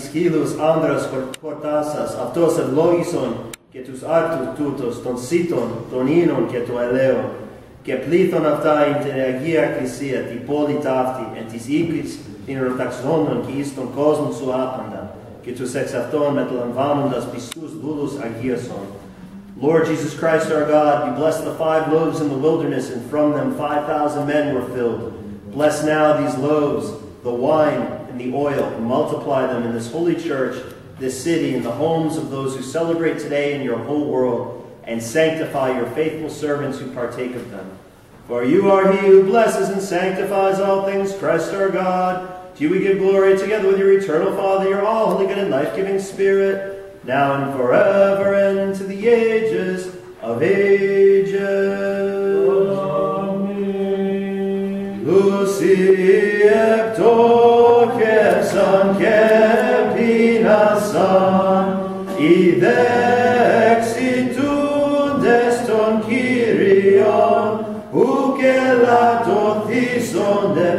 Σκύλους άνδρας χορτάσας, αυτός ευλόγησον και τους άρτους τούτος των σύτων, των ίνων και των ελαίων, και πλήθων αυτά εν την Αγία Εκκλησία, την πόλη ταύτη, εν της οίκης την ρωταξόντων και εις τον κόσμο σου άπαντα, και τους εξ αυτών μεταλαμβάνοντας πιστούς δούλους αγίασον. Lord Jesus Christ our God, you blessed the 5 loaves in the wilderness, and from them 5,000 men were filled. Bless now these loaves, the wine, the oil, and multiply them in this holy church, this city, and the homes of those who celebrate today in your whole world, and sanctify your faithful servants who partake of them. For you are he who blesses and sanctifies all things, Christ our God. To you we give glory together with your eternal Father, your all-holy, good, and life-giving Spirit, now and forever, and to the ages of ages. Amen. Lucy Son και πείνασαν οι δεξιτούντες των Κύριων, ουκ ελαττωθήσονται